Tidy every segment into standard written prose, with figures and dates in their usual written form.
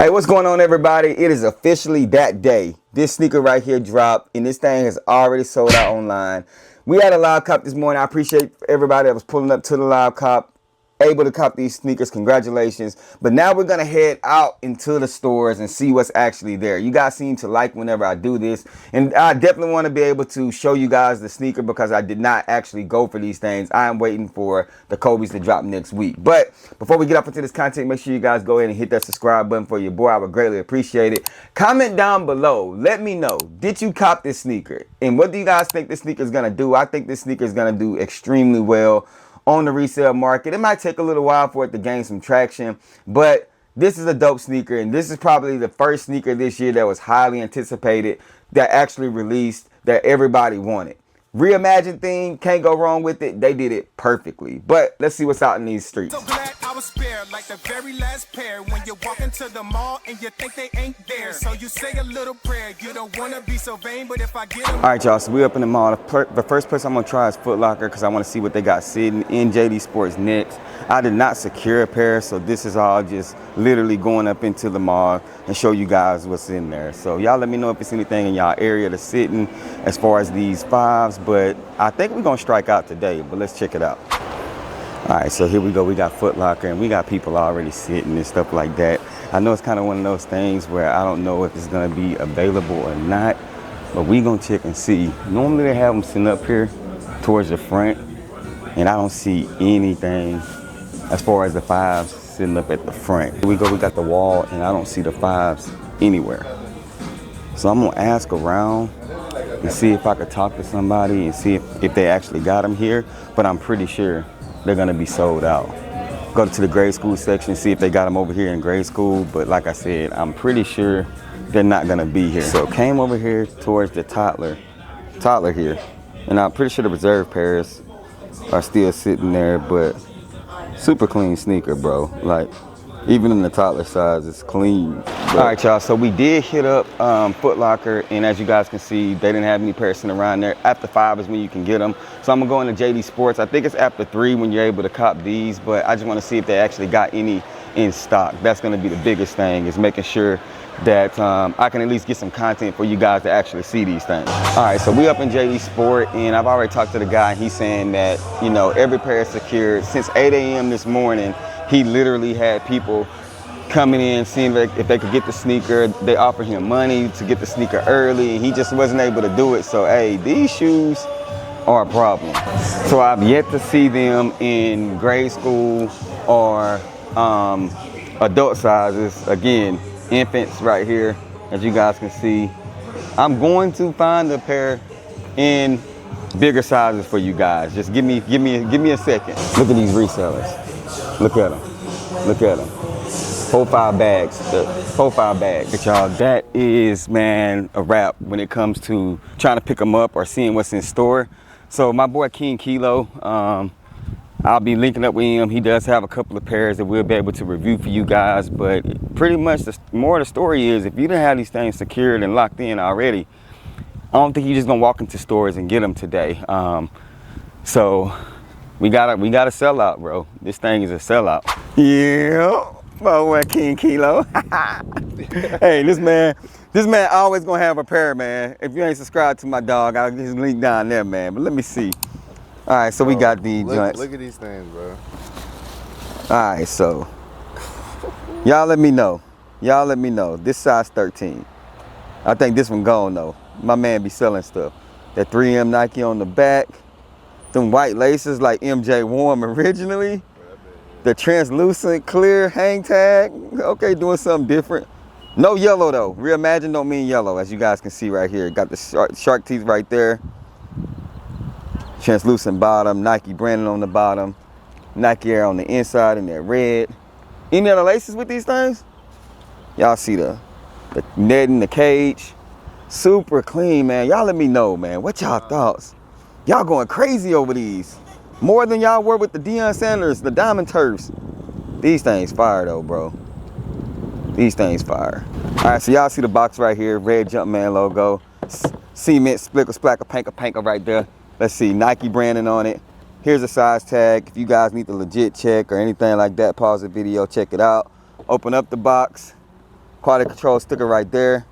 Hey, what's going on, everybody? It is officially that day. This sneaker right here dropped, and this thing has already sold out online. We had a live cop this morning. I appreciate everybody that was pulling up to the live cop, able to cop these sneakers. Congratulations. But now we're gonna head out into the stores and see what's actually there. You guys seem to like whenever I do this, and I definitely want to be able to show you guys the sneaker because I did not actually go for these things. I am waiting for the Kobe's to drop next week. But before we get up into this content, make sure you guys go ahead and hit that subscribe button for your boy. I would greatly appreciate it. Comment down below, let me know, did you cop this sneaker, and what do you guys think this sneaker is gonna do? I think this sneaker is gonna do extremely well on the resale market. It might take a little while for it to gain some traction, but this is a dope sneaker, and this is probably the first sneaker this year that was highly anticipated, that actually released, that everybody wanted. Reimagined theme, can't go wrong with it. They did it perfectly. But let's see what's out in these streets. So glad I was spared, like the very last pair. When you walk into the mall and you think they ain't there, so you say a little prayer. You don't want to be so vain, but if I get them. All right, y'all, so we up in the mall. The first place I'm gonna try is Foot Locker because I want to see what they got sitting in JD Sports next. I did not secure a pair, so this is all just literally going up into the mall and show you guys what's in there. So y'all let me know if it's anything in y'all area that's sitting as far as these fives, but I think we're gonna strike out today, but let's check it out. All right, so here we go. We got Foot Locker, and we got people already sitting and stuff like that. I know it's kind of one of those things where I don't know if it's gonna be available or not, but we gonna check and see. Normally they have them sitting up here towards the front, and I don't see anything as far as the fives sitting up at the front. Here we go, we got the wall, and I don't see the fives anywhere. So I'm gonna ask around and see if I could talk to somebody and see if they actually got them here, but I'm pretty sure they're gonna be sold out. Go to the grade school section, see if they got them over here in grade school, but like I said, I'm pretty sure they're not gonna be here. So came over here towards the toddler here, and I'm pretty sure the reserve pairs are still sitting there, but super clean sneaker, bro. Like, even in the toddler size, it's clean. All right, y'all, so we did hit up Foot Locker, and as you guys can see, they didn't have any pairs sitting around there. After 5 is when you can get them. So I'm gonna go into JD Sports. I think it's after 3 when you're able to cop these, but I just wanna see if they actually got any in stock. That's gonna be the biggest thing, is making sure that I can at least get some content for you guys to actually see these things. All right, so we up in JD Sport, and I've already talked to the guy, and he's saying that, you know, every pair is secured. Since 8 a.m. this morning, he literally had people coming in, seeing if they could get the sneaker. They offered him money to get the sneaker early, and he just wasn't able to do it. So, hey, these shoes are a problem. So I've yet to see them in grade school or adult sizes. Again, infants right here, as you guys can see. I'm going to find a pair in bigger sizes for you guys. Just give me a second. Look at these resellers. Look at them. Look at them. 4-5 bags. 4-5 bags. But y'all, that is, man, a wrap when it comes to trying to pick them up or seeing what's in store. So my boy King Kilo, I'll be linking up with him. He does have a couple of pairs that we'll be able to review for you guys. But pretty much the more of the story is, if you didn't have these things secured and locked in already, I don't think you're just gonna walk into stores and get them today. So we got a sellout, bro. This thing is a sellout. Yeah, my boy King Kilo. Hey, this man always gonna have a pair, man. If you ain't subscribed to my dog, I'll get his link down there, man. But let me see. All right, so we got these joints. Look at these things, bro. All right, so y'all let me know. Y'all let me know. This size 13. I think this one gone though. My man be selling stuff. That 3M Nike on the back. Them white laces like MJ wore them originally. The translucent clear hang tag. Okay, doing something different. No yellow though. Reimagined don't mean yellow, as you guys can see right here. Got the shark teeth right there. Translucent bottom, Nike branding on the bottom, Nike Air on the inside in that red. Any other laces with these things? Y'all see the netting, the cage. Super clean, man. Y'all let me know, man. What y'all thoughts? Y'all going crazy over these. More than y'all were with the Deion Sanders, the Diamond Turfs. These things fire though, bro. These things fire. All right, so y'all see the box right here, red Jumpman logo. Cement, splicker, splacker, panker right there. Let's see, Nike branding on it. Here's a size tag. If you guys need the legit check or anything like that, pause the video, check it out. Open up the box. Quality control sticker right there.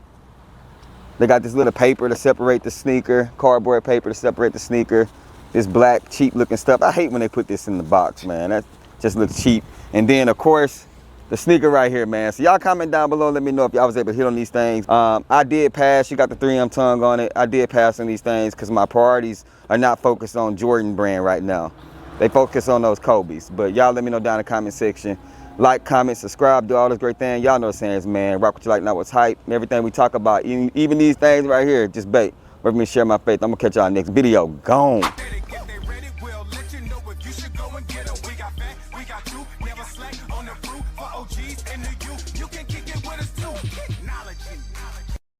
They got this little paper to separate the sneaker, cardboard paper to separate the sneaker. This black, cheap looking stuff. I hate when they put this in the box, man. That just looks cheap. And then, of course, the sneaker right here, man. So y'all comment down below, let me know if y'all was able to hit on these things. I did pass. You got the 3M tongue on it. I did pass on these things because my priorities are not focused on Jordan brand right now. They focus on those Kobe's. But y'all let me know down in the comment section. Like, comment, subscribe, do all this great thing. Y'all know the sayings, man. Rock what you like, not what's hype. And everything we talk about, even these things right here, just bait. Let me share my faith. I'm going to catch y'all next video. Gone.